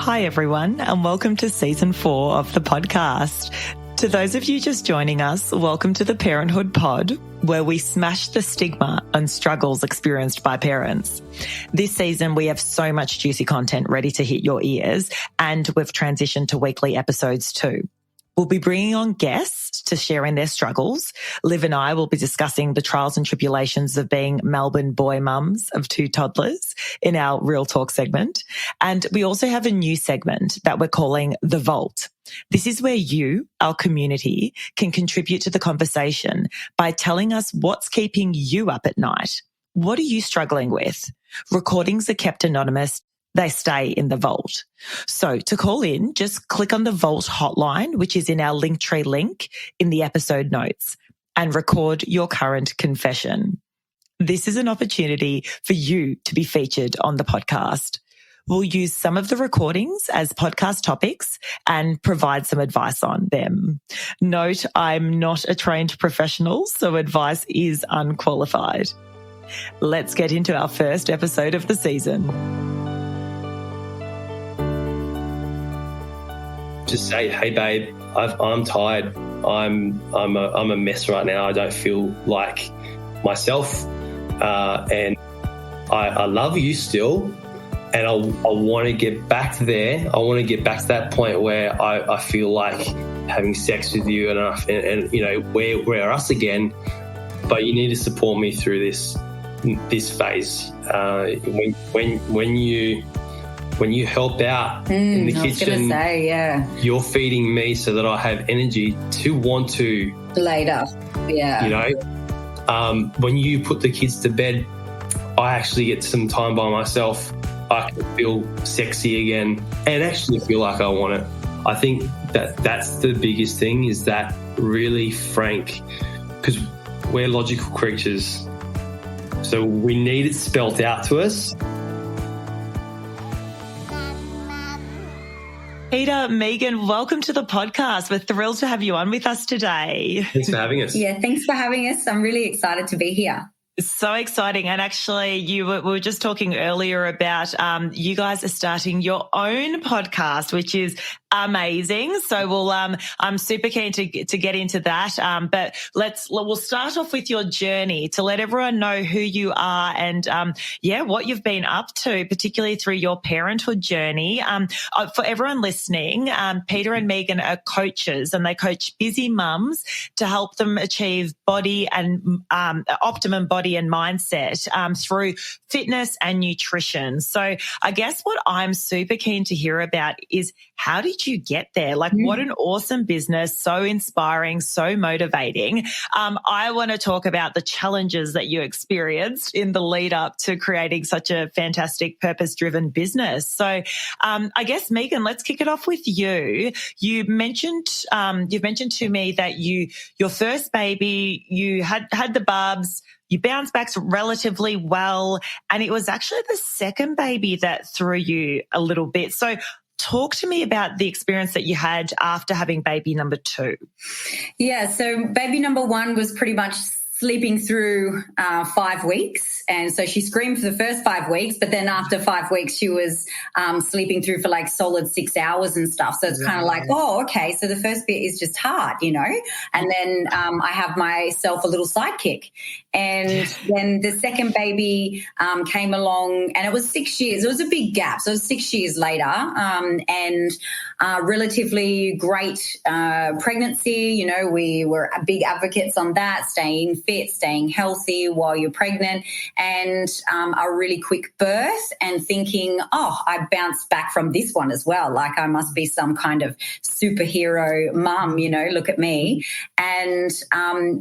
Hi, everyone, and welcome to Season 4 of the podcast. To those of you just joining us, welcome to the Parenthood Pod, where we smash the stigma and struggles experienced by parents. This season, we have so much juicy content ready to hit your ears, and we've transitioned to weekly episodes too. We'll be bringing on guests to share in their struggles. Liv and I will be discussing the trials and tribulations of being Melbourne boy mums of 2 toddlers in our Real Talk segment. And we also have a new segment that we're calling The Vault. This is where you, our community, can contribute to the conversation by telling us what's keeping you up at night. What are you struggling with? Recordings are kept anonymous. They stay in the vault. So to call in, just click on the Vault hotline, which is in our Linktree link in the episode notes, and record your current confession. This is an opportunity for you to be featured on the podcast. We'll use some of the recordings as podcast topics and provide some advice on them. Note, I'm not a trained professional, so advice is unqualified. Let's get into our first episode of the season. Just say, hey babe, I'm tired. I'm a mess right now. I don't feel like myself, and I love you still, and I want to get back there. I want to get back to that point where I feel like having sex with you, and you know we're us again. But you need to support me through this phase. When you help out in the kitchen, you're feeding me so that I have energy to want to later. Yeah. You know, when you put the kids to bed, I actually get some time by myself. I can feel sexy again and actually feel like I want it. I think that's the biggest thing, is that really frank, because we're logical creatures. So we need it spelt out to us. Peter, Megan, welcome to the podcast. We're thrilled to have you on with us today. Thanks for having us. Yeah, thanks for having us. I'm really excited to be here. So exciting. And actually, we were just talking earlier about you guys are starting your own podcast, which is amazing. So I'm super keen to get into that. But we'll start off with your journey to let everyone know who you are and what you've been up to, particularly through your parenthood journey. For everyone listening, Peter and Megan are coaches, and they coach busy mums to help them achieve body and optimum body and mindset through fitness and nutrition. So I guess what I'm super keen to hear about is, how did you get there? Like, what an awesome business, so inspiring, so motivating. I want to talk about the challenges that you experienced in the lead up to creating such a fantastic purpose-driven business. So I guess, Megan, let's kick it off with you. You've mentioned to me that your first baby, you had the bubs, you bounced back relatively well, and it was actually the second baby that threw you a little bit. So talk to me about the experience that you had after having baby number 2. Yeah, so baby number 1 was pretty much sleeping through 5 weeks. And so she screamed for the first 5 weeks, but then after 5 weeks, she was sleeping through for like solid 6 hours and stuff. So it's kind of like, oh, okay. So the first bit is just hard, you know, and then I have myself a little sidekick. And then the second baby came along, and it was 6 years. It was a big gap. So it was 6 years later, and relatively great pregnancy. You know, we were big advocates on that, staying fit, staying healthy while you're pregnant, and a really quick birth, and thinking, oh, I bounced back from this one as well. Like, I must be some kind of superhero mum, you know, look at me. And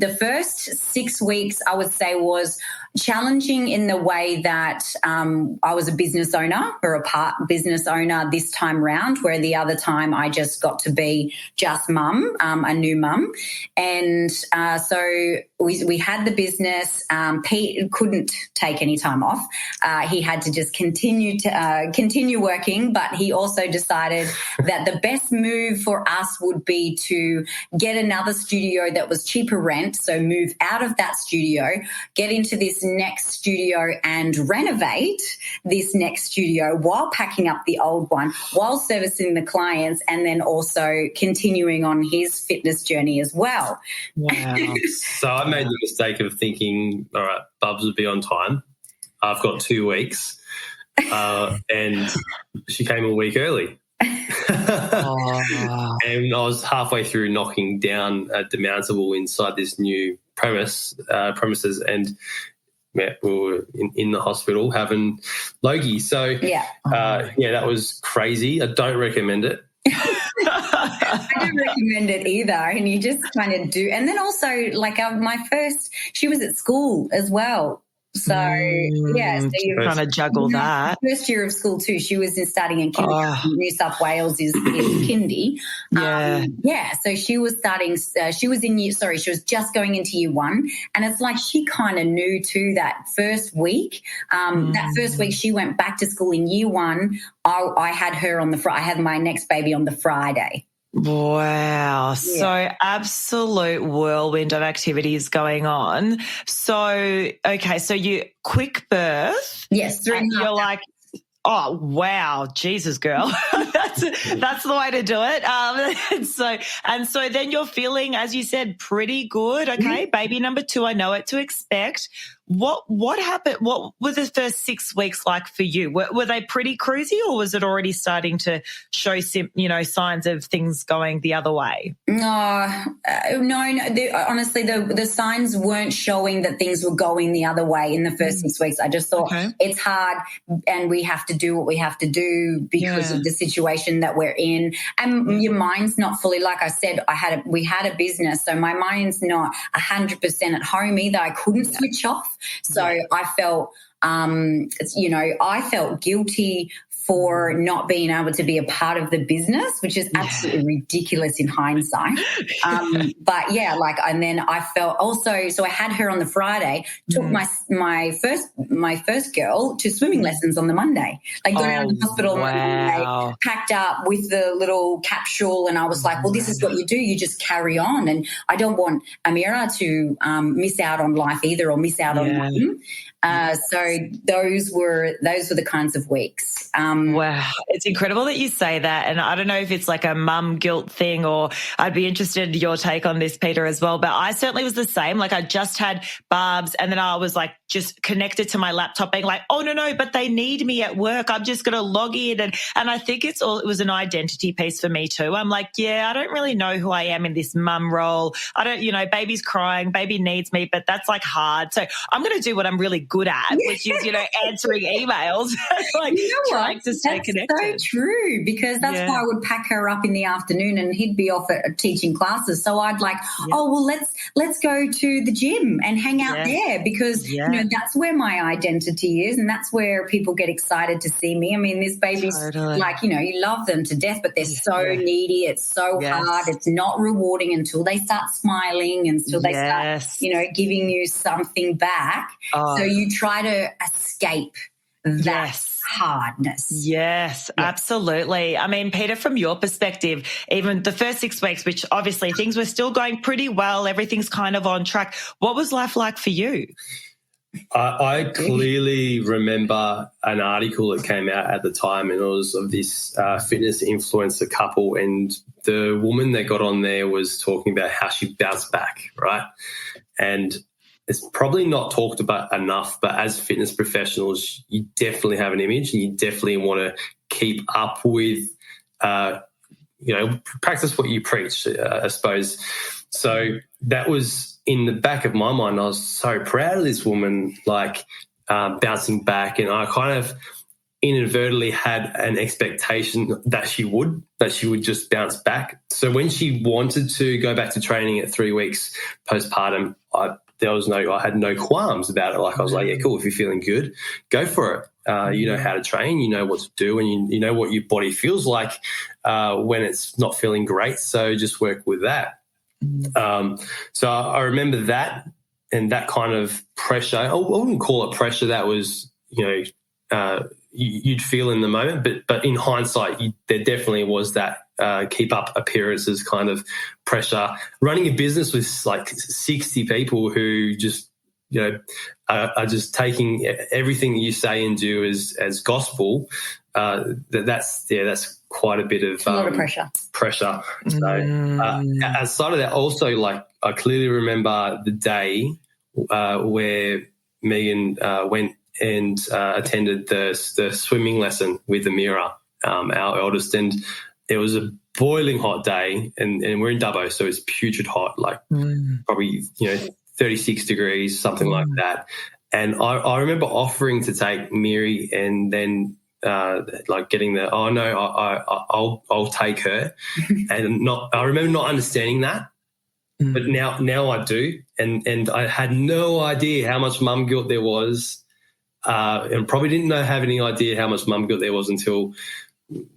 the first 6 weeks, I would say, was challenging in the way that I was a business owner, or a part business owner this time round, where the other time I just got to be just mum, a new mum. And so we had the business. Pete couldn't take any time off. He had to just continue working, but he also decided that the best move for us would be to get another studio that was cheaper rent. So move out of that studio, get into this next studio and renovate this next studio while packing up the old one, while servicing the clients, and then also continuing on his fitness journey as well. Wow. So I made the mistake of thinking, all right, Bubs will be on time. I've got 2 weeks. And she came a week early. Oh. And I was halfway through knocking down a demountable inside this new premises, and we were in the hospital having Logie. So, that was crazy. I don't recommend it. I don't recommend it either, and you just kind of do. And then also, like she was at school as well. So, so you're trying to juggle that. First year of school too. She was studying in kindergarten. New South Wales is kindy. So she was starting. She was just going into year 1, and it's like she kind of knew too that first week. That first week she went back to school in year 1. I had her on I had my next baby on the Friday. Wow. Yeah. So absolute whirlwind of activities going on. So, okay, so you quick birth. Yes. 3 and you're like, oh, wow, Jesus, girl. that's the way to do it. And so then you're feeling, as you said, pretty good. Okay, baby number 2, I know what to expect. What happened? What were the first 6 weeks like for you? Were they pretty cruisy, or was it already starting to show signs of things going the other way? No. Honestly, the signs weren't showing that things were going the other way in the first 6 weeks. I just thought it's hard, and we have to do what we have to do because of the situation that we're in. And your mind's not fully, like I said, we had a business, so my mind's not 100% at home either. I couldn't switch off. So I felt, I felt guilty for not being able to be a part of the business, which is absolutely ridiculous in hindsight. And then I felt also, so I had her on the Friday, took my first girl to swimming lessons on the Monday, like going out to the hospital on Monday, packed up with the little capsule. And I was like, well, this is what you do. You just carry on. And I don't want Amira to miss out on life either, or miss out on mum. So those were the kinds of weeks. Wow. It's incredible that you say that. And I don't know if it's like a mum guilt thing, or I'd be interested in your take on this, Peter, as well. But I certainly was the same. Like, I just had Barbs, and then I was like just connected to my laptop being like, oh, no, but they need me at work. I'm just going to log in. And I think it was an identity piece for me too. I'm like, I don't really know who I am in this mum role. I don't, baby's crying, baby needs me, but that's like hard. So I'm going to do what I'm really good at, which is, answering emails, like trying to stay connected. That's so true, because that's why I would pack her up in the afternoon, and he'd be off at teaching classes. So I'd like, let's go to the gym and hang out there, because that's where my identity is, and that's where people get excited to see me. I mean, this baby's like, you love them to death, but they're so needy. It's so hard. It's not rewarding until they start smiling, until they start, giving you something back. So you try to escape that hardness. Yes, absolutely. I mean, Peter, from your perspective, even the first 6 weeks, which obviously things were still going pretty well, everything's kind of on track. What was life like for you? I clearly remember an article that came out at the time, and it was of this fitness influencer couple, and the woman that got on there was talking about how she bounced back, right? And it's probably not talked about enough, but as fitness professionals, you definitely have an image, and you definitely want to keep up with, practice what you preach, I suppose. So that was in the back of my mind. I was so proud of this woman, like bouncing back, and I kind of inadvertently had an expectation that she would just bounce back. So when she wanted to go back to training at 3 weeks postpartum, I had no qualms about it. Like, I was like, yeah, cool. If you're feeling good, go for it. You know how to train, you know what to do, and you know what your body feels like when it's not feeling great. So just work with that. So I remember that that kind of pressure, I wouldn't call it pressure. That was, you'd feel in the moment, but in hindsight, there definitely was that keep up appearances kind of pressure. Running a business with like 60 people who just, are just taking everything you say and do as gospel. That's quite a bit of a lot of pressure. So outside of that, also, like, I clearly remember the day where Megan went and attended the swimming lesson with Amira, our eldest, and it was a boiling hot day, and we're in Dubbo, so it's putrid hot, like probably 36 degrees, something like that. And I remember offering to take Miri, and then like getting the I'll take her, and I remember not understanding that. But now I do, and I had no idea how much mum guilt there was, and probably didn't have any idea how much mum guilt there was until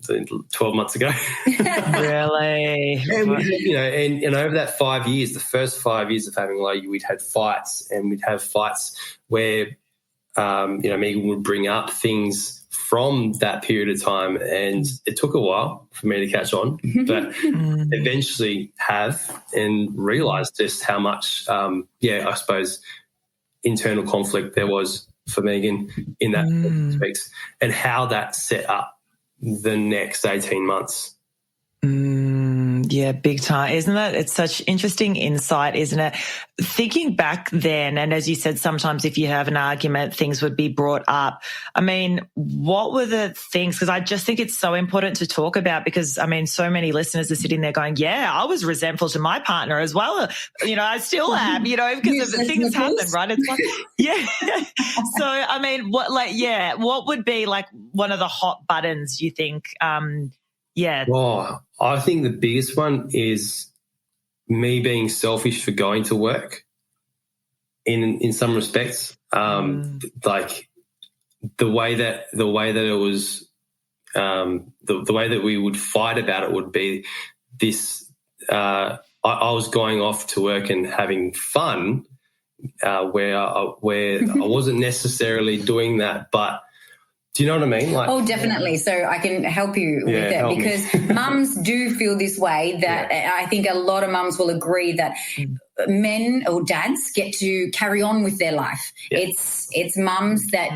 12 months ago. Really? And over that 5 years, the first 5 years of having Logie, we'd had fights, and we'd have fights where Megan would bring up things from that period of time, and it took a while for me to catch on, but eventually have, and realised just how much, I suppose, internal conflict there was for Megan in that aspect, and how that set up the next 18 months. Yeah, big time. Isn't it? It's such interesting insight, isn't it? Thinking back then, and as you said, sometimes if you have an argument, things would be brought up. I mean, what were the things? Because I just think it's so important to talk about, because, I mean, so many listeners are sitting there going, yeah, I was resentful to my partner as well. I still am, because of things happen, right? It's like, yeah. So, I mean, what would be like one of the hot buttons you think? Oh, I think the biggest one is me being selfish for going to work in some respects. Like the way that it was, the way that we would fight about it would be this, I was going off to work and having fun, where I wasn't necessarily doing that, but do you know what I mean? Like, definitely. So I can help you with it, because mums do feel this way, that I think a lot of mums will agree that men or dads get to carry on with their life. Yeah. It's mums that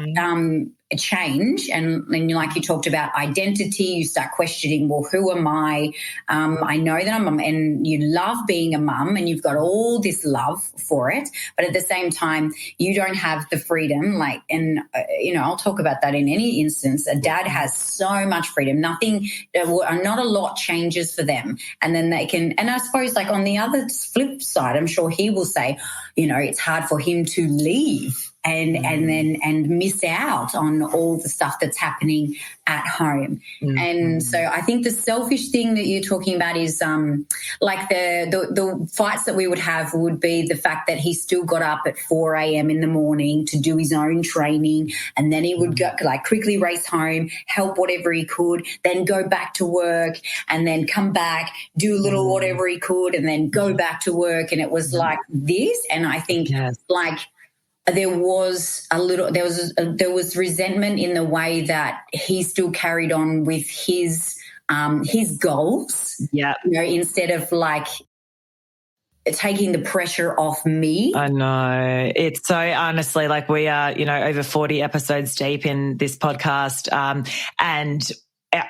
change, and like you talked about identity, you start questioning, well, who am I? I know that I'm a mum, and you love being a mum, and you've got all this love for it, but at the same time, you don't have the freedom. I'll talk about that in any instance. A dad has so much freedom. Not a lot changes for them, and then they can. And I suppose, like, on the other flip side, I'm sure he will say, it's hard for him to leave and miss out on all the stuff that's happening at home. And so I think the selfish thing that you're talking about is like the fights that we would have would be the fact that he still got up at 4 a.m. in the morning to do his own training, and then he would go, like, quickly race home, help whatever he could, then go back to work, and then come back, do a little whatever he could, and then go back to work. And it was like this. And I think there was resentment in the way that he still carried on with his goals. Yeah, instead of like taking the pressure off me. I know. It's so, honestly, like, we are, over 40 episodes deep in this podcast, and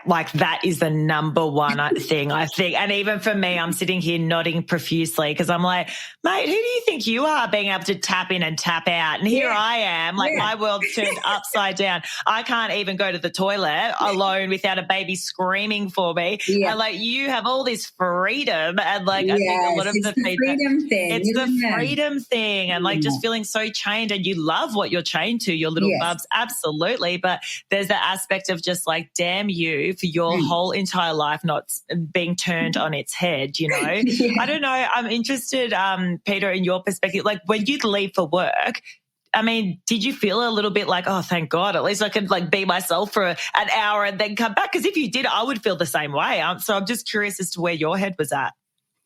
like, that is the number one thing, I think. And even for me, I'm sitting here nodding profusely, because I'm like, mate, who do you think you are, being able to tap in and tap out? And here I am, like, my world's turned upside down. I can't even go to the toilet alone without a baby screaming for me. Yeah. And like, you have all this freedom, and like, I think a lot of the freedom thing. It's the freedom thing, and like just feeling so chained, and you love what you're chained to, your little bubs, absolutely. But there's that aspect of just like, damn you for your whole entire life not being turned on its head, I don't know. I'm interested, Peter, in your perspective, like, when you'd leave for work, I mean, did you feel a little bit like, oh, thank God, at least I could like be myself for an hour and then come back? Because if you did, I would feel the same way. So I'm just curious as to where your head was at.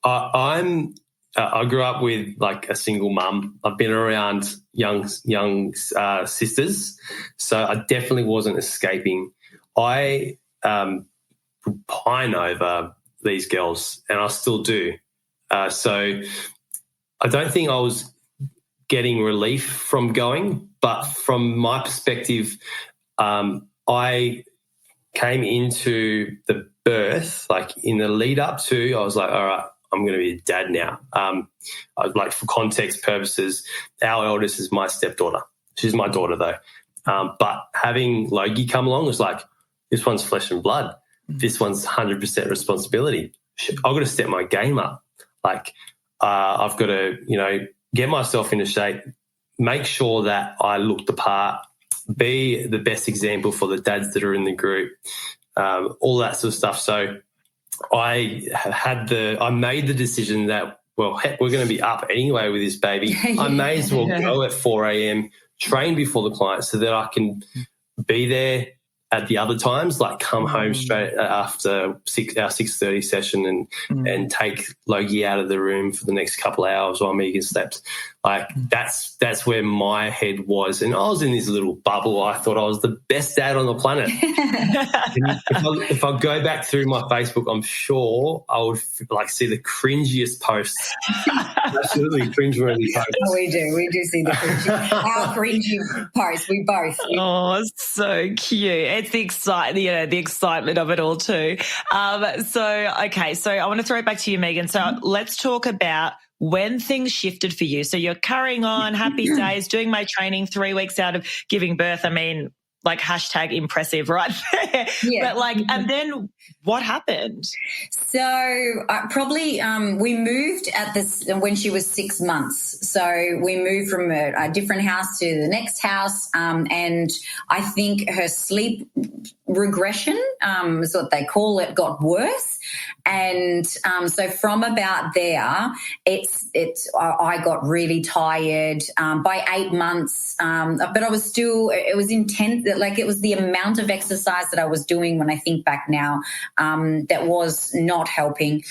I'm I grew up with like a single mum. I've been around young sisters, so I definitely wasn't escaping. I pine over these girls, and I still do. So I don't think I was getting relief from going, but from my perspective, I came into the birth, like in the lead up to, I was like, all right, I'm going to be a dad now. Like for context purposes, our eldest is my stepdaughter. She's my daughter though. But having Logie come along was like, this one's flesh and blood. This one's 100% responsibility. I've got to step my game up. Like I've got to, get myself into shape, make sure that I look the part, be the best example for the dads that are in the group, all that sort of stuff. So I made the decision that, well, heck, we're going to be up anyway with this baby. I may as well go at 4 a.m., train before the client so that I can be there at the other times, like come home straight after our 6:30 session and take Logie out of the room for the next couple of hours while Megan slept. Like that's where my head was. And I was in this little bubble. I thought I was the best dad on the planet. if I go back through my Facebook, I'm sure I would like see the cringiest posts. Absolutely cringeworthy posts. We do see the cringy posts. We both. Oh, so cute. It's the excitement of it all too. So I want to throw it back to you, Megan. So let's talk about when things shifted for you. So you're carrying on, happy days, doing my training 3 weeks out of giving birth. I mean, like hashtag impressive right there. Yeah. But and then what happened? So probably we moved at this when she was 6 months. So we moved from a different house to the next house. And I think her sleep regression is what they call it, got worse. And so from about there, I got really tired by 8 months. But I was still, it was intense. Like it was the amount of exercise that I was doing when I think back now that was not helping.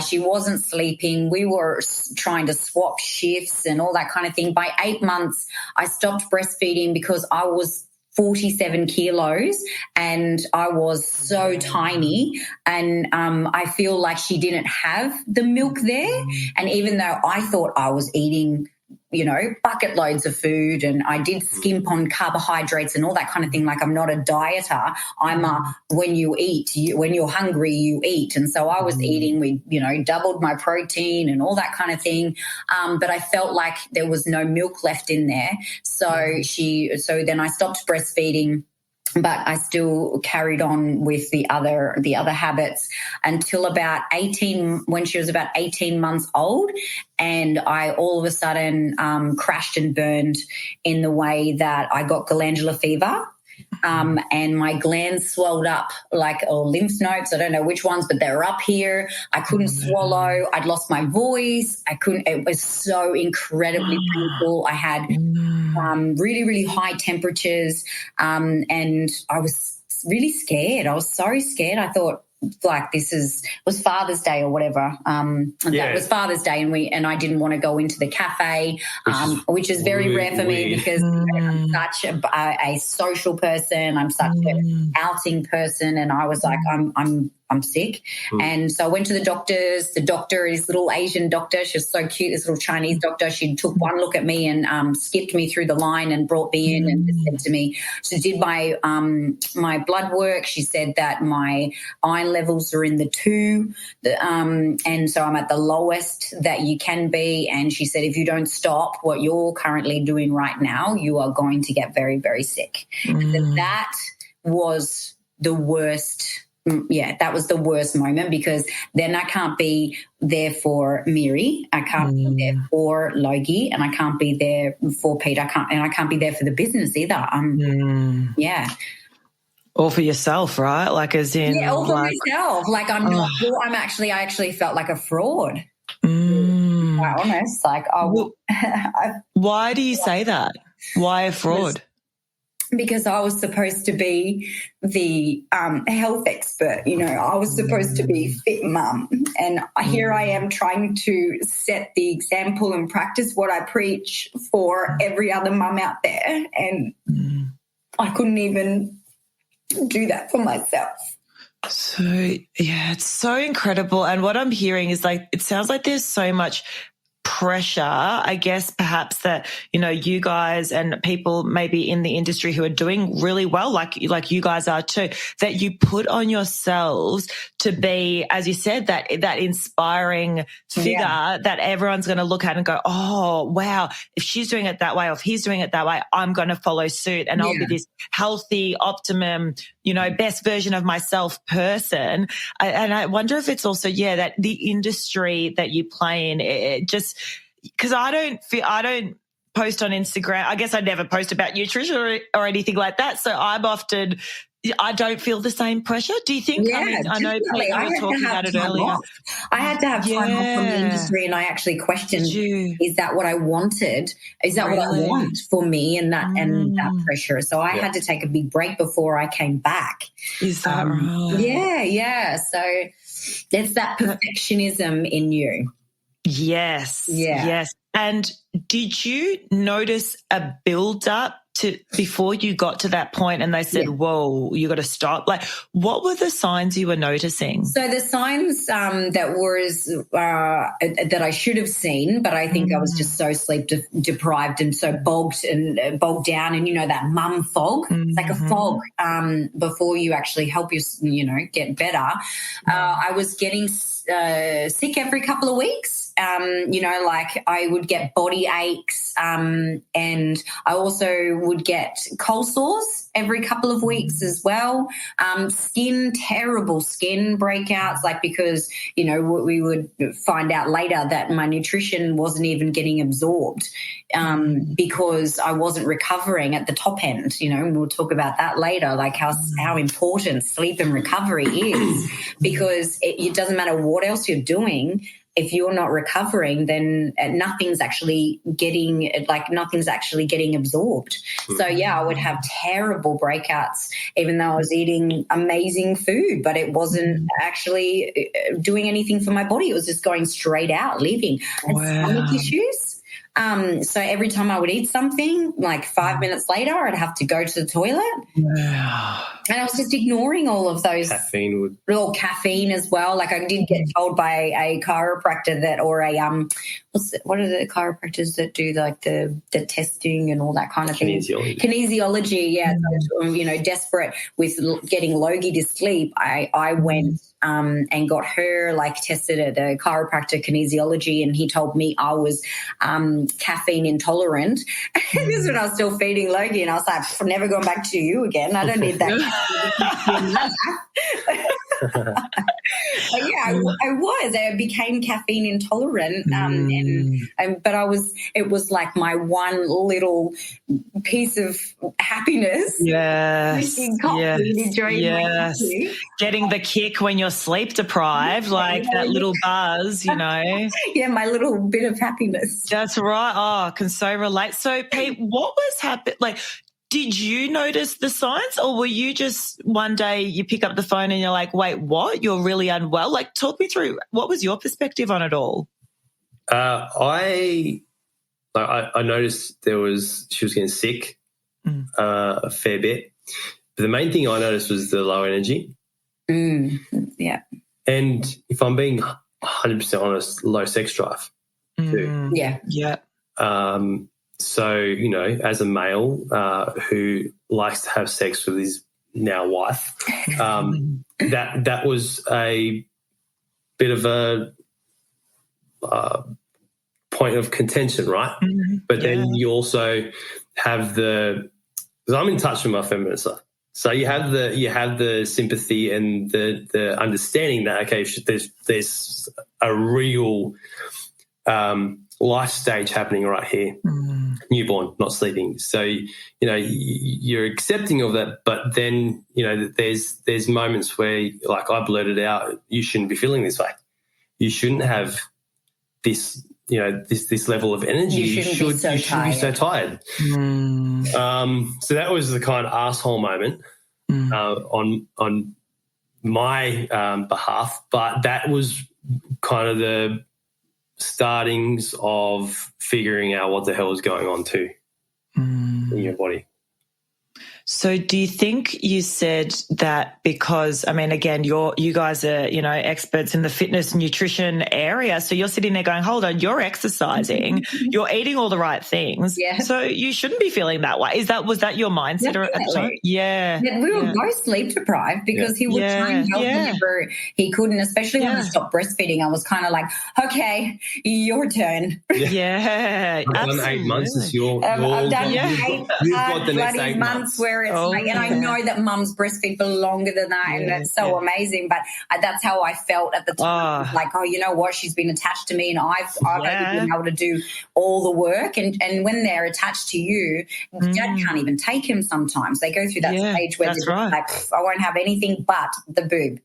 She wasn't sleeping. We were trying to swap shifts and all that kind of thing. By 8 months, I stopped breastfeeding because I was 47 kilos and I was so tiny, and I feel like she didn't have the milk there. And even though I thought I was eating bucket loads of food, and I did skimp on carbohydrates and all that kind of thing. Like I'm not a dieter. I'm when you eat, when you're hungry, you eat. And so I was eating, we, doubled my protein and all that kind of thing. But I felt like there was no milk left in there. So then I stopped breastfeeding, but I still carried on with the other habits until about when she was about 18 months old. And I all of a sudden crashed and burned in the way that I got glandular fever. And my glands swelled up or lymph nodes. I don't know which ones, but they were up here. I couldn't swallow. I'd lost my voice. It was so incredibly painful. I had really, really high temperatures. And I was really scared. I was so scared. I thought, it was Father's Day or whatever. That was Father's Day, and I didn't want to go into the cafe, which is very rare for me because I'm such a social person. I'm such an outing person, and I was like, I'm sick. And so I went to the doctors. The doctor is little Asian doctor. She was so cute, this little Chinese doctor. She took one look at me and skipped me through the line and brought me in and said to me, she did my blood work. She said that my iron levels are in the 2, and so I'm at the lowest that you can be. And she said, if you don't stop what you're currently doing right now, you are going to get very, very sick. And that was the worst. That was the worst moment, because then I can't be there for Miri, I can't be there for Logie, and I can't be there for Pete. I can't be there for the business either. All for yourself, right? Like as in, all for myself. Like I'm not. I actually felt like a fraud. Quite honest. Why do you say that? Why a fraud? because I was supposed to be the health expert. You know, I was supposed to be fit mum. And here I am trying to set the example and practice what I preach for every other mum out there. And I couldn't even do that for myself. So, yeah, it's so incredible. And what I'm hearing is like, it sounds like there's so much pressure, I guess, perhaps that, you know, you guys and people maybe in the industry who are doing really well, like you guys are too, that you put on yourselves to be, as you said, that inspiring figure that everyone's going to look at and go, oh, wow, if she's doing it that way, or if he's doing it that way, I'm going to follow suit and I'll be this healthy, optimum, you know, best version of myself person. And I wonder if it's also, that the industry that you play in, it just, because I don't post on Instagram. I guess I never post about nutrition or anything like that. So I don't feel the same pressure. Do you think? Yeah, I mean, I know you were talking about it earlier. Off. I had to have time off from the industry, and I actually questioned: is that what I wanted? Is that what I want for me? And that pressure. So I had to take a big break before I came back. Is that right? Yeah. So it's that perfectionism in you. Yes. And did you notice a build up before you got to that point and they said, whoa, you got to stop? Like, what were the signs you were noticing? So the signs that I should have seen, but I think I was just so sleep deprived and so bogged down, and, you know, that mum fog. It's like a fog before you actually help get better. I was getting sick every couple of weeks. Like I would get body aches, and I also would get cold sores every couple of weeks as well. Terrible skin breakouts, like, because, you know, we would find out later that my nutrition wasn't even getting absorbed because I wasn't recovering at the top end, you know, and we'll talk about that later, like how important sleep and recovery is, because it doesn't matter what else you're doing. If you're not recovering, then nothing's actually getting absorbed. So, I would have terrible breakouts, even though I was eating amazing food, but it wasn't actually doing anything for my body. It was just going straight out, leaving. And stomach issues. So every time I would eat something, like 5 minutes later, I'd have to go to the toilet. And I was just ignoring all of those. Caffeine as well. Like, I did get told by a chiropractor that, or a what are the chiropractors that do like the testing and all that kind of thing? Kinesiology, yeah. So, you know, desperate with getting Logie to sleep, I went and got her like tested at a chiropractor, kinesiology, and he told me I was caffeine intolerant. This is when I was still feeding Logie, and I was like, I'm never going back to you again. I don't need that. I became caffeine intolerant, but it was like my one little piece of happiness. Drinking coffee, enjoying my coffee. Getting the kick when you're sleep deprived, like that little buzz, you know. Yeah, my little bit of happiness. That's right. Oh, I can so relate. So, Pete, what was happening? Like, did you notice the signs, or were you just one day you pick up the phone and you're like, wait, what? You're really unwell? Like, talk me through, what was your perspective on it all? I noticed she was getting sick a fair bit. But the main thing I noticed was the low energy. Yeah. And if I'm being 100% honest, low sex drive too. Yeah. So, you know, as a male who likes to have sex with his now wife, that was a bit of a point of contention, right? But then you also have because I'm in touch with my feminine side. So you have the sympathy and the understanding that, okay, there's a real life stage happening right here. Newborn, not sleeping. So, you know, you're accepting of that, but then, you know, there's moments where, like, I blurted out, you shouldn't be feeling this way. You shouldn't have this this level of energy, you shouldn't be so tired. So that was the kind of asshole moment on my behalf, but that was kind of the startings of figuring out what the hell is going on too in your body. So do you think you said that because, I mean, again, you guys are, experts in the fitness and nutrition area. So you're sitting there going, hold on, you're exercising, you're eating all the right things. Yeah. So you shouldn't be feeling that way. Was that your mindset at the time? Yeah. We were both sleep deprived because he would try and help whenever he couldn't, especially when we stopped breastfeeding. I was kind of like, okay, your turn. Yeah. I've done 8 months this year. I've done you've got the next 8 months. Where it's and I know that mums breastfeed for longer than that, and that's so amazing. But that's how I felt at the time. Like, you know what? She's been attached to me, and I've only been able to do all the work. And when they're attached to you, dad can't even take him. Sometimes they go through that stage where they're like, I won't have anything but the boob.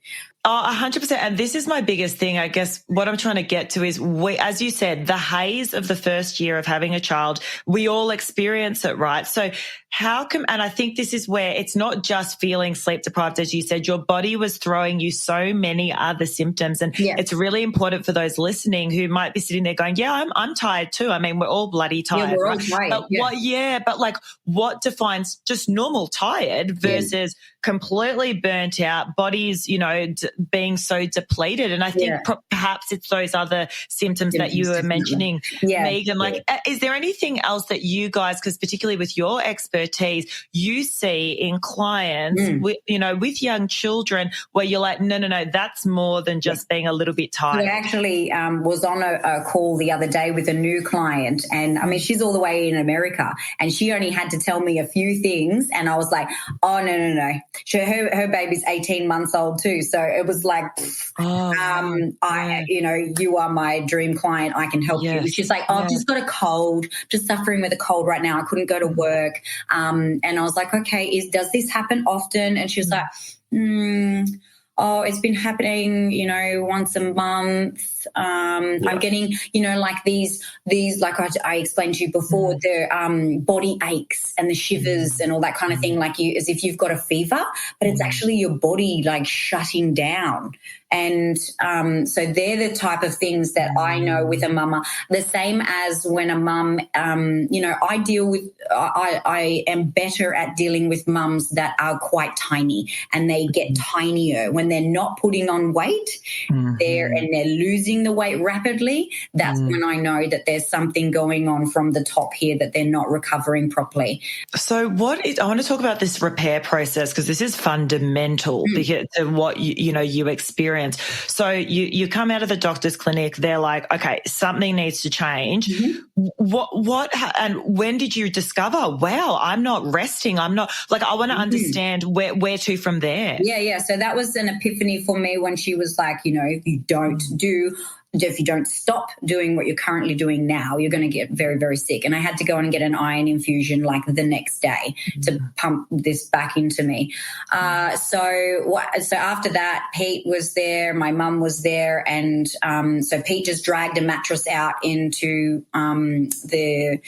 100%. And this is my biggest thing. I guess what I'm trying to get to is, as you said, the haze of the first year of having a child, we all experience it, right? So and I think this is where it's not just feeling sleep deprived, as you said, your body was throwing you so many other symptoms. And it's really important for those listening who might be sitting there going, I'm tired too. I mean, we're all bloody tired. Yeah, we're all tired. But what defines just normal tired versus completely burnt out, bodies, being so depleted. And I think perhaps it's those other symptoms that you were mentioning, Megan. Like, is there anything else that you guys, because particularly with your expertise, you see in clients with young children where you're like, no, that's more than just being a little bit tired. I actually was on a call the other day with a new client, and I mean, she's all the way in America, and she only had to tell me a few things, and I was like, oh, no. Her baby's 18 months old too. So it was like, you are my dream client. I can help you. She's like, I've just got a cold, just suffering with a cold right now. I couldn't go to work. And I was like, okay, does this happen often? And she was like, it's been happening, once a month. I'm getting, like these, like I explained to you before, the body aches and the shivers and all that kind of thing, like as if you've got a fever, but it's actually your body like shutting down. And so they're the type of things that I know with a mama, the same as when a mum, I am better at dealing with mums that are quite tiny, and they get tinier when they're not putting on weight they're losing the weight rapidly. That's when I know that there's something going on from the top here, that they're not recovering properly. So I want to talk about this repair process, because this is fundamental to what you experience. So you come out of the doctor's clinic, they're like, okay, something needs to change. What and when did you discover, wow, I'm not resting, I'm not, like, I want to understand where to from there. Yeah. So that was an epiphany for me when she was like, if you don't stop doing what you're currently doing now, you're going to get very, very sick. And I had to go and get an iron infusion like the next day to pump this back into me. So after that, Pete was there, my mum was there, and so Pete just dragged a mattress out into the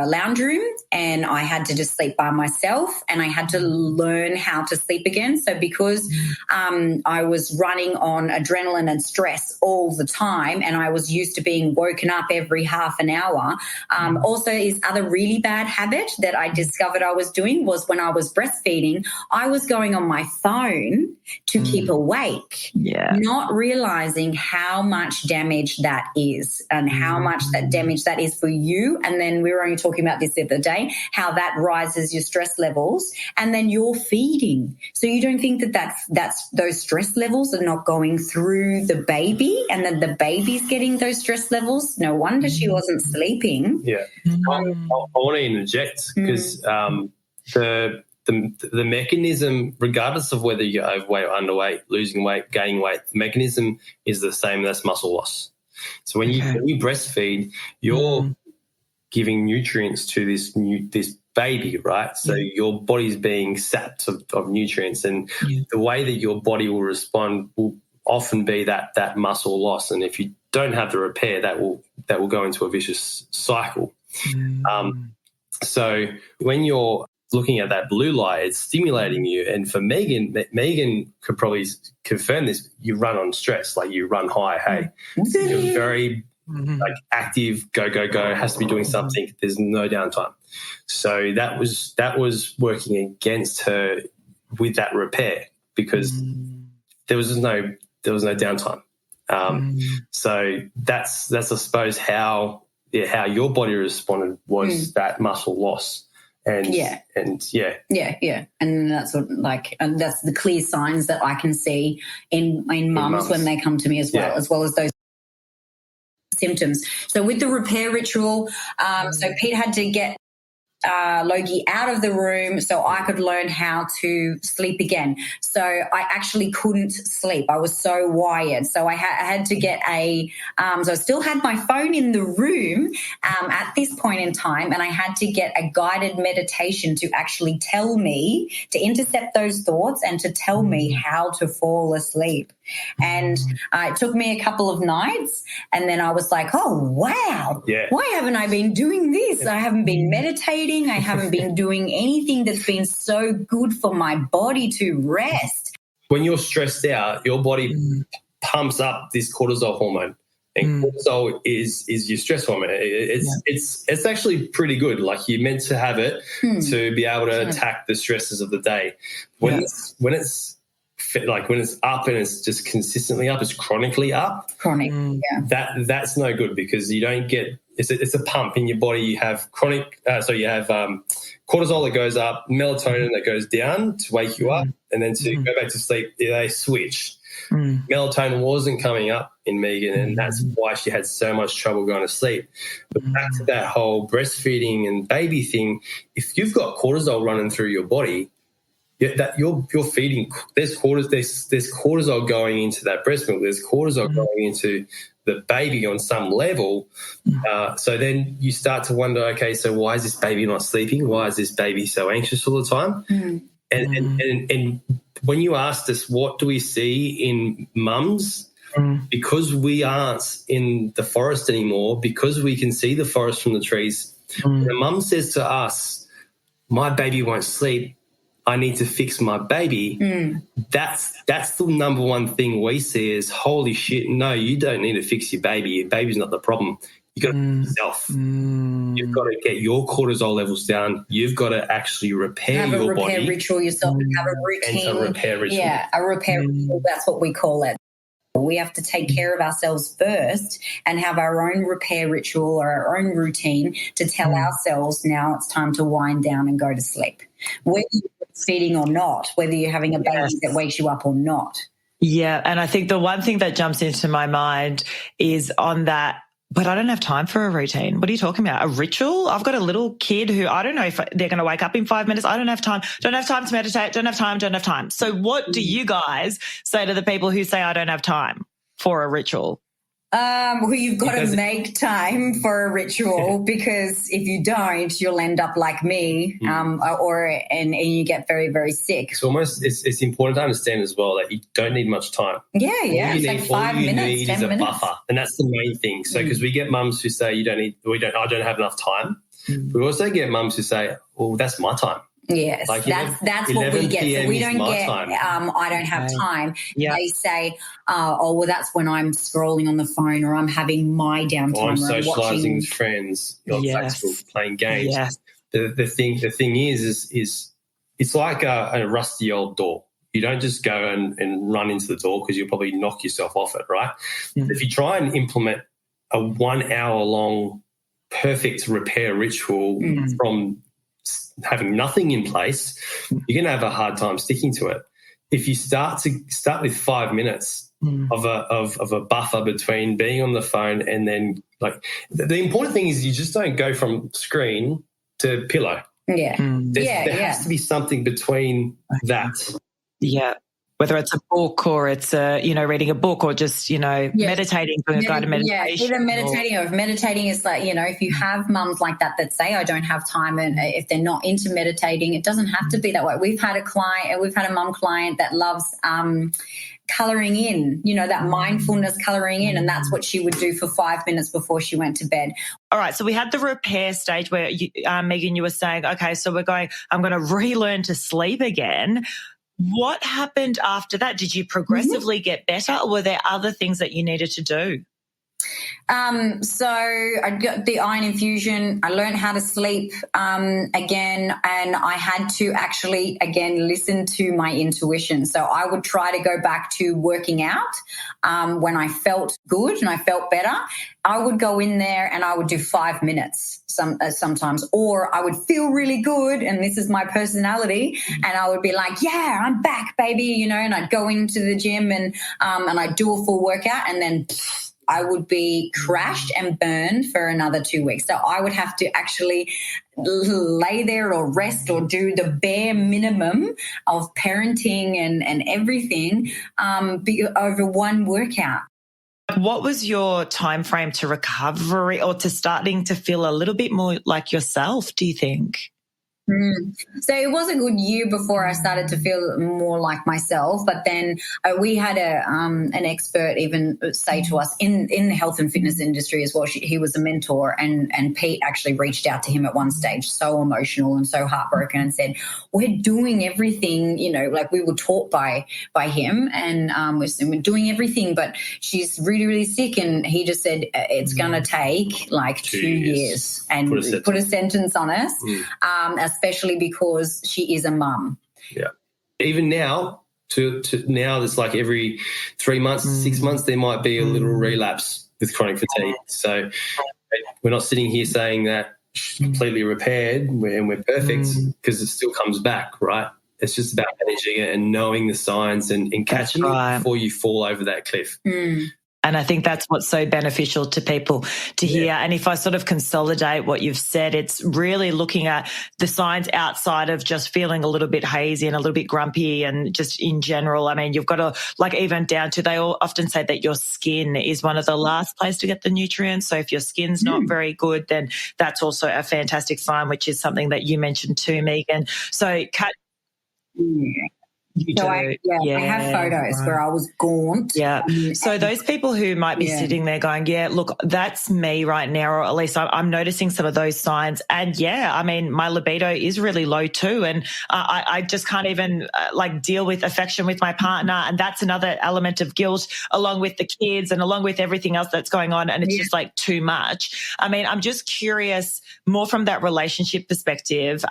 lounge room, and I had to just sleep by myself, and I had to learn how to sleep again. So because I was running on adrenaline and stress all the time, and I was used to being woken up every half an hour. Also, his other really bad habit that I discovered I was doing was when I was breastfeeding, I was going on my phone to keep awake, not realizing how much damage that is and how much that damage that is for you. And then we were only talking about this the other day, how that rises your stress levels, and then you're feeding. So you don't think that's those stress levels are not going through the baby, and then the baby's getting those stress levels. No wonder she wasn't sleeping. Yeah. I want to interject, because the mechanism, regardless of whether you're overweight or underweight, losing weight, gaining weight, the mechanism is the same. That's muscle loss. So when you breastfeed, you're giving nutrients to this baby, right? So your body's being sapped of nutrients, and the way that your body will respond will often be that muscle loss. And if you don't have the repair, that will go into a vicious cycle. So when you're looking at that blue light, it's stimulating you. And for Megan could probably confirm this. You run on stress, like you run high. Hey, you're very like active, go. Has to be doing something. There's no downtime. So that was working against her with that repair because there was no downtime. So that's I suppose how your body responded was that muscle loss. And and that's that's the clear signs that I can see in mums when they come to me as well as those symptoms. So with the repair ritual, so Pete had to get Logie out of the room so I could learn how to sleep again. So I actually couldn't sleep. I was so wired. So I had to get so I still had my phone in the room at this point in time, and I had to get a guided meditation to actually tell me, to intercept those thoughts and to tell me how to fall asleep. And it took me a couple of nights, and then I was like, oh, wow, why haven't I been doing this? I haven't been meditating. I haven't been doing anything that's been so good for my body to rest. When you're stressed out, your body pumps up this cortisol hormone. And cortisol is your stress hormone. It's actually pretty good. Like you're meant to have it to be able to attack the stresses of the day. When it's up and it's just consistently up, it's chronically up. That's no good because you don't get. It's a pump in your body. You have chronic. You have cortisol that goes up, melatonin that goes down to wake you up, and then to go back to sleep. They switch. Melatonin wasn't coming up in Megan, and that's why she had so much trouble going to sleep. But back to that whole breastfeeding and baby thing. If you've got cortisol running through your body, that you're feeding. There's cortisol going into that breast milk. There's cortisol going into the baby on some level. So then you start to wonder, okay, so why is this baby not sleeping? Why is this baby so anxious all the time? And when you asked us, what do we see in mums? Because we aren't in the forest anymore, because we can see the forest from the trees, when a mum says to us, my baby won't sleep, I need to fix my baby, that's the number one thing we see is, holy shit, no, you don't need to fix your baby. Your baby's not the problem. You've got to fix yourself. You've got to get your cortisol levels down. You've got to actually repair your body. Have a repair ritual yourself and have a routine. And a repair ritual. Yeah, a repair ritual, that's what we call it. We have to take care of ourselves first and have our own repair ritual or our own routine to tell ourselves now it's time to wind down and go to sleep. Whether you're feeding or not, whether you're having a baby that wakes you up or not. Yeah, and I think the one thing that jumps into my mind is on that, but I don't have time for a routine. What are you talking about? A ritual? I've got a little kid who I don't know if they're going to wake up in 5 minutes. I don't have time. Don't have time to meditate. Don't have time. So what do you guys say to the people who say I don't have time for a ritual? Well, you've got to make time for a ritual because if you don't, you'll end up like me, and you get very, very sick. It's important to understand as well that you don't need much time. Yeah. It's like 5 minutes, 10 minutes. Is a buffer, and that's the main thing. So because we get mums who say I don't have enough time. We also get mums who say, well, that's my time. Yes, like that's what we get. So we don't get, I don't have time. Yeah. They say, well, that's when I'm scrolling on the phone or I'm having my downtime. Or I'm socialising with friends, playing games. Yes. The thing is it's like a rusty old door. You don't just go and run into the door because you'll probably knock yourself off it, right? If you try and implement a 1 hour long perfect repair ritual from having nothing in place, you're going to have a hard time sticking to it. If you start with 5 minutes of a buffer between being on the phone and then, like, the important thing is you just don't go from screen to pillow. Yeah. There has to be something between that. Yeah. Whether it's a book or it's reading a book or just, meditating, doing a guided meditation. Yeah, either meditating or if meditating is like, if you have mums like that say, I don't have time, and if they're not into meditating, it doesn't have to be that way. We've had a mum client that loves colouring in, that mindfulness colouring in. And that's what she would do for 5 minutes before she went to bed. All right. So we had the repair stage where, Megan, you were saying, okay, so I'm going to relearn to sleep again. What happened after that? Did you progressively get better, or were there other things that you needed to do? So I got the iron infusion. I learned how to sleep again, and I had to actually, again, listen to my intuition. So I would try to go back to working out when I felt good and I felt better. I would go in there and I would do 5 minutes sometimes, or I would feel really good, and this is my personality, and I would be like, yeah, I'm back, baby, and I'd go into the gym and I'd do a full workout, and then I would be crashed and burned for another 2 weeks. So I would have to actually lay there or rest or do the bare minimum of parenting and everything over one workout. What was your time frame to recovery or to starting to feel a little bit more like yourself, do you think? So it was a good year before I started to feel more like myself. But then we had an expert even say to us in the health and fitness industry as well. He was a mentor, and Pete actually reached out to him at one stage, so emotional and so heartbroken, and said, "We're doing everything, like we were taught by him, and we're doing everything, but she's really, really sick." And he just said, "It's going to take like 2 years," and put a sentence on us. Especially because she is a mum. Yeah. Even now, to now, it's like every 3 months, 6 months, there might be a little relapse with chronic fatigue. So we're not sitting here saying that she's completely repaired and we're perfect, because it still comes back, right? It's just about managing it and knowing the signs and catching it before you fall over that cliff. And I think that's what's so beneficial to people to hear. And if I sort of consolidate what you've said, it's really looking at the signs outside of just feeling a little bit hazy and a little bit grumpy and just in general. I mean, you've got to, like, even down to, they all often say that your skin is one of the last place to get the nutrients. So if your skin's not very good, then that's also a fantastic sign, which is something that you mentioned too, Megan. So, Kat, I have photos where I was gaunt. Yeah. So those people who might be sitting there going, yeah, look, that's me right now, or at least I'm noticing some of those signs. And I mean, my libido is really low too. And I just can't even deal with affection with my partner. And that's another element of guilt, along with the kids and along with everything else that's going on. And it's just like too much. I mean, I'm just curious more from that relationship perspective.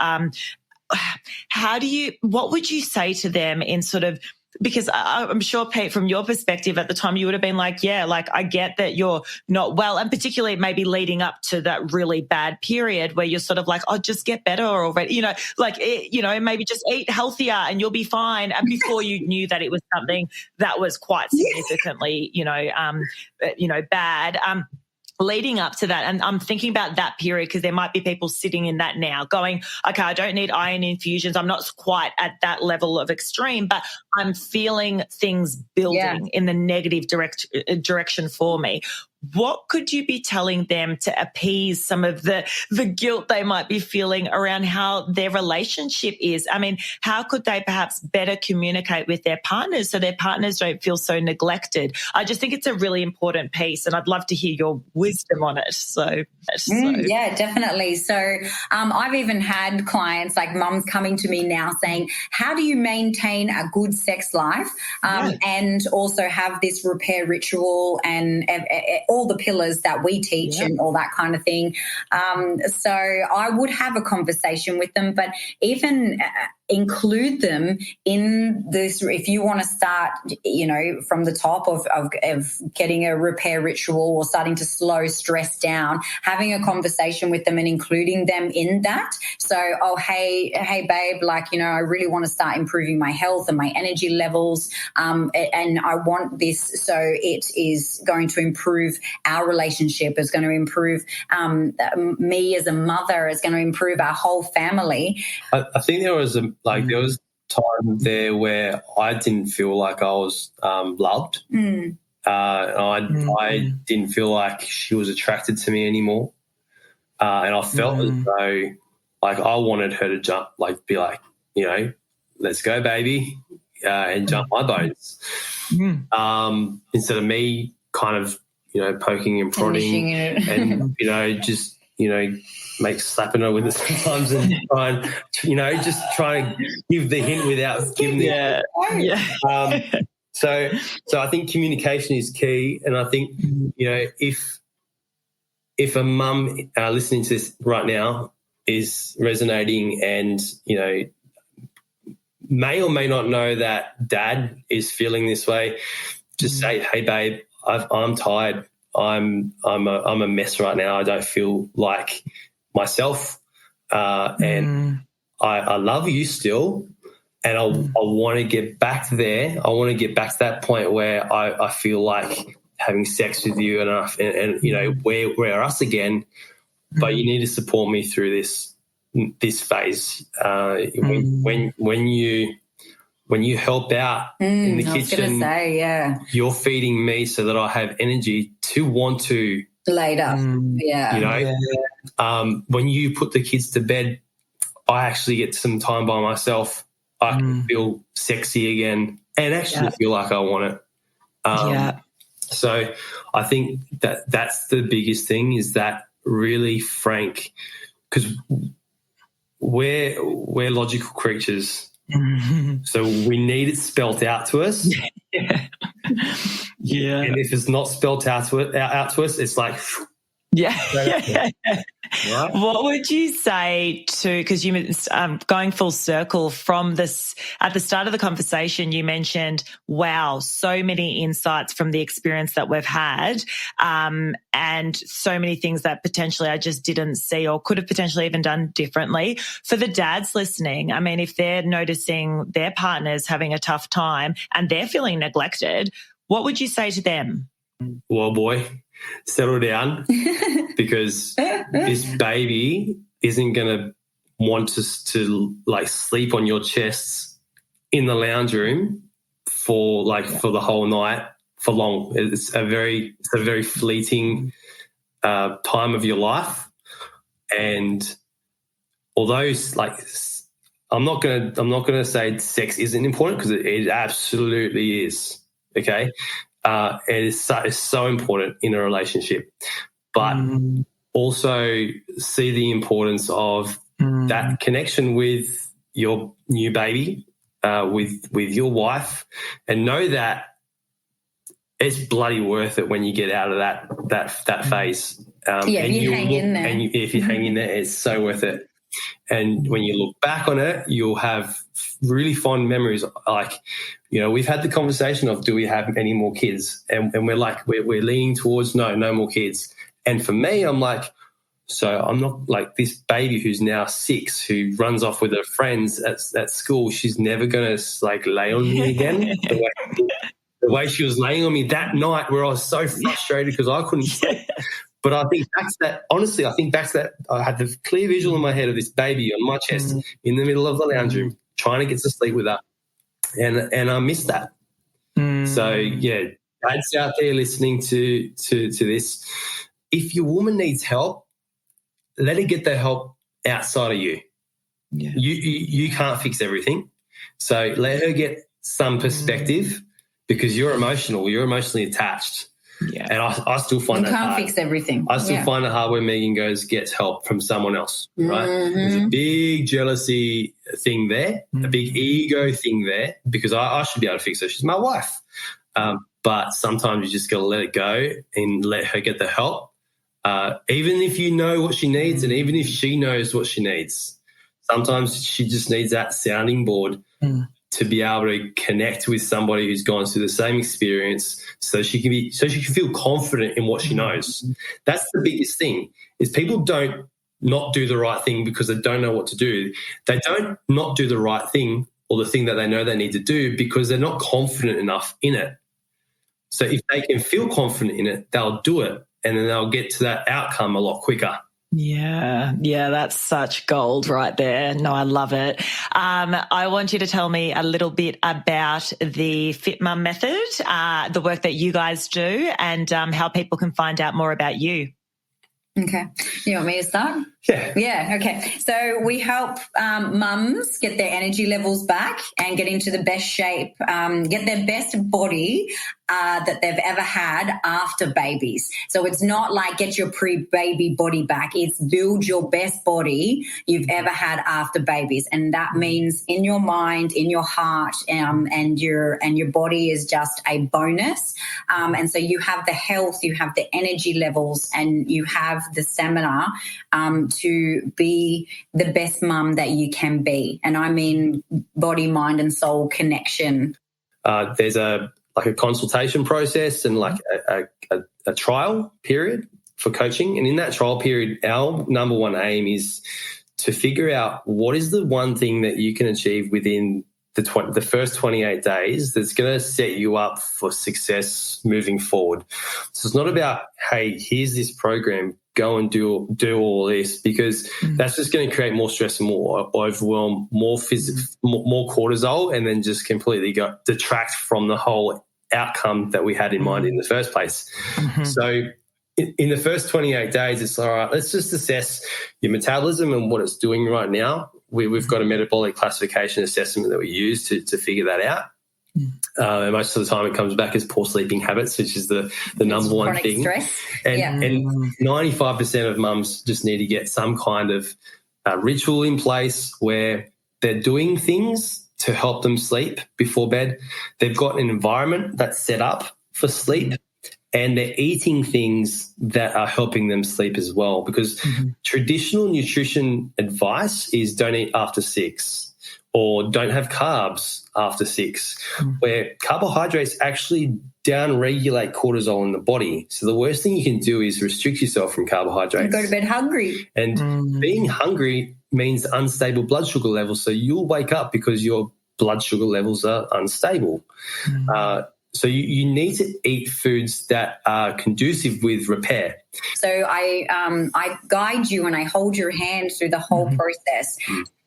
What would you say to them in sort of, because I'm sure, Pete, from your perspective at the time, you would have been like, I get that you're not well, and particularly maybe leading up to that really bad period where you're sort of like, oh, just get better already, maybe just eat healthier and you'll be fine. And before you knew that it was something that was quite significantly, bad. Leading up to that, and I'm thinking about that period because there might be people sitting in that now going, okay, I don't need iron infusions. I'm not quite at that level of extreme, but I'm feeling things building in the negative direction for me. What could you be telling them to appease some of the guilt they might be feeling around how their relationship is? I mean, how could they perhaps better communicate with their partners so their partners don't feel so neglected? I just think it's a really important piece, and I'd love to hear your wisdom on it. Yeah, definitely. So I've even had clients, like mums, coming to me now saying, how do you maintain a good sex life and also have this repair ritual and all the pillars that we teach and all that kind of thing. So I would have a conversation with them, but even include them in this. If you want to start, from the top of getting a repair ritual or starting to slow stress down, having a conversation with them and including them in that. So, hey, babe, I really want to start improving my health and my energy levels. And I want this. So it is going to improve our relationship. It's going to improve me as a mother. It's going to improve our whole family. I think there was there was time there where I didn't feel like I was loved. I didn't feel like she was attracted to me anymore. And I felt as though I wanted her to jump, be like, let's go, baby. and jump my bones. Instead of me kind of, poking and prodding and, just, make slapping her with it sometimes and just try and give the hint without giving the So I think communication is key, and I think if a mum listening to this right now is resonating and may or may not know that dad is feeling this way, just say, "Hey, babe, I'm tired. I'm a mess right now. I don't feel like myself, and I love you still." And I want to get back there. I want to get back to that point where I feel like having sex with you and we're us again. But you need to support me through this phase. When you help out in the kitchen, you're feeding me so that I have energy to want to later. When you put the kids to bed, I actually get some time by myself. I can feel sexy again and actually feel like I want it. So I think that's the biggest thing, is that really frank, because we're logical creatures. So we need it spelt out to us. And if it's not spelt out to us, it's like... Right? What would you say to, because you going full circle from this, at the start of the conversation, you mentioned, wow, so many insights from the experience that we've had, and so many things that potentially I just didn't see or could have potentially even done differently. For the dads listening, I mean, if they're noticing their partners having a tough time and they're feeling neglected, what would you say to them? Well, boy, settle down, because this baby isn't going to want us to sleep on your chests in the lounge room for the whole night, for long. It's a very fleeting time of your life, and although I'm not gonna say sex isn't important, because it absolutely is. Okay. It is so important in a relationship, but also see the importance of that connection with your new baby, with your wife, and know that it's bloody worth it when you get out of that phase. And you hang in there. And if you hang in there, it's so worth it. And when you look back on it, you'll have really fond memories. We've had the conversation of, do we have any more kids? And we're leaning towards no more kids. And for me, I'm like, so I'm not like this baby who's now 6, who runs off with her friends at school. She's never going to lay on me again. The way she was laying on me that night, where I was so frustrated because I couldn't sleep. But I think back to that, honestly, I had the clear visual in my head of this baby on my chest in the middle of the lounge room, trying to get to sleep with her. And I missed that. So, dads out there listening to this, if your woman needs help, let her get the help outside of you. Yeah. You can't fix everything. So let her get some perspective, because you're emotionally attached. Yeah. And I still find that hard. You can't fix everything. I still find it hard when Megan gets help from someone else, right? There's a big jealousy thing there, a big ego thing there, because I should be able to fix her. She's my wife. But sometimes you just got to let it go and let her get the help, even if you know what she needs and even if she knows what she needs. Sometimes she just needs that sounding board to be able to connect with somebody who's gone through the same experience, so she can feel confident in what she knows. That's the biggest thing, is people don't not do the right thing because they don't know what to do. They don't not do the right thing or the thing that they know they need to do because they're not confident enough in it. So if they can feel confident in it, they'll do it, and then they'll get to that outcome a lot quicker. Yeah, that's such gold right there. No, I love it. I want you to tell me a little bit about the FitMum Method, the work that you guys do, and how people can find out more about you. Okay. You want me to start? Yeah. Okay. So we help mums get their energy levels back and get into the best shape, get their best body that they've ever had after babies. So it's not like get your pre-baby body back. It's build your best body you've ever had after babies. And that means in your mind, in your heart, and your body is just a bonus. And so you have the health, you have the energy levels, and you have the stamina to be the best mum that you can be. And I mean body, mind and soul connection. There's a consultation process and a trial period for coaching. And in that trial period, our number one aim is to figure out what is the one thing that you can achieve within the first 28 days that's going to set you up for success moving forward. So it's not about, hey, here's this program, go and do all this, because that's just going to create more stress and more overwhelm, more cortisol, and then just completely detract from the whole outcome that we had in mind in the first place. So in the first 28 days, it's all right, let's just assess your metabolism and what it's doing right now. We've got a metabolic classification assessment that we use to figure that out. And most of the time it comes back as poor sleeping habits, which is the number one thing. Stress. And 95% of mums just need to get some kind of ritual in place where they're doing things to help them sleep before bed. They've got an environment that's set up for sleep, and they're eating things that are helping them sleep as well, because traditional nutrition advice is don't eat after 6 or don't have carbs after 6, where carbohydrates actually down-regulate cortisol in the body. So the worst thing you can do is restrict yourself from carbohydrates. You go to bed hungry. And being hungry means unstable blood sugar levels. So you'll wake up because your blood sugar levels are unstable. So you need to eat foods that are conducive with repair. So I guide you and I hold your hand through the whole process.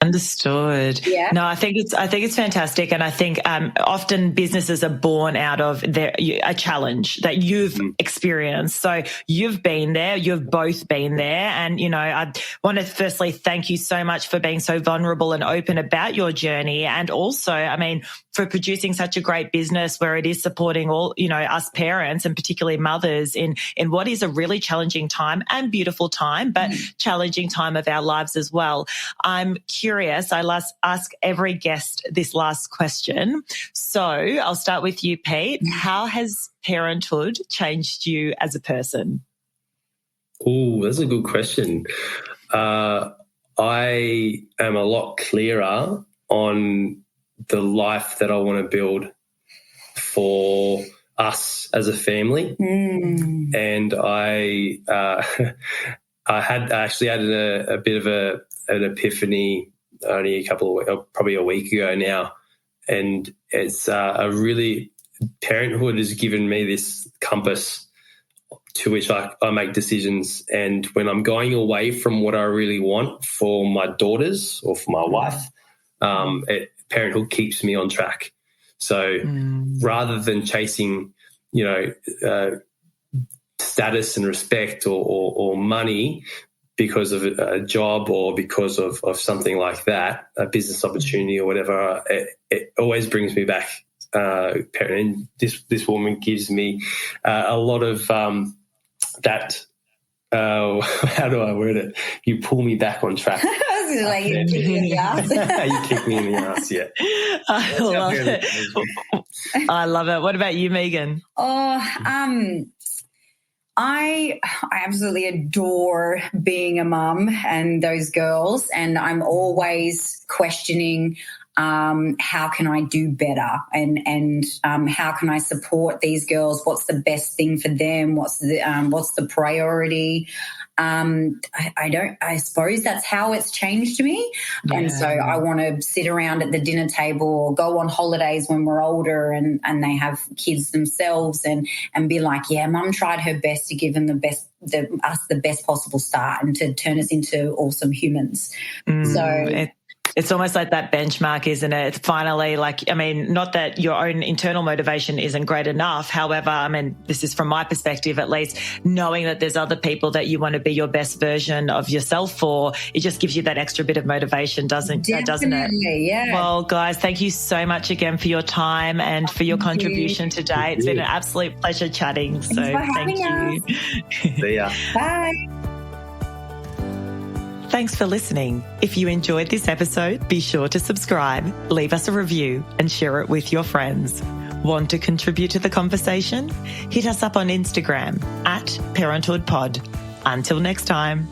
Understood. Yeah. No, I think it's fantastic, and I think often businesses are born out of a challenge that you've experienced. So you've been there, you've both been there, and I want to firstly thank you so much for being so vulnerable and open about your journey, and also, for producing such a great business where it is supporting all us parents and particularly mothers in what is a really challenging time and beautiful time, but challenging time of our lives as well. I'm curious. I ask every guest this last question. So I'll start with you, Pete. How has parenthood changed you as a person? Oh, that's a good question. I am a lot clearer on the life that I want to build for us as a family. And I actually had a bit of an epiphany only probably a week ago now, and it's parenthood has given me this compass to which I make decisions. And when I'm going away from what I really want for my daughters or for my wife, parenthood keeps me on track. So rather than chasing, status and respect or money because of a job or because of something like that, a business opportunity or whatever, it always brings me back. And this woman gives me a lot of that. How do I word it? You pull me back on track. Like you kick me in the ass. You kick me in the ass, yeah. I love it. I love it. What about you, Megan? I absolutely adore being a mum and those girls, and I'm always questioning how can I do better and how can I support these girls? What's the best thing for them? What's the priority? I suppose that's how it's changed me. Yeah. And so I want to sit around at the dinner table or go on holidays when we're older and they have kids themselves and be like, yeah, mum tried her best to give them us the best possible start and to turn us into awesome humans. It's almost like that benchmark, isn't it? It's finally not that your own internal motivation isn't great enough. However, this is from my perspective, at least, knowing that there's other people that you want to be your best version of yourself for, it just gives you that extra bit of motivation, doesn't it? Yeah. Well, guys, thank you so much again for your time and for your contribution today. It's been an absolute pleasure chatting. So thank you. See ya. Bye. Thanks for listening. If you enjoyed this episode, be sure to subscribe, leave us a review, and share it with your friends. Want to contribute to the conversation? Hit us up on Instagram @ParenthoodPod. Until next time.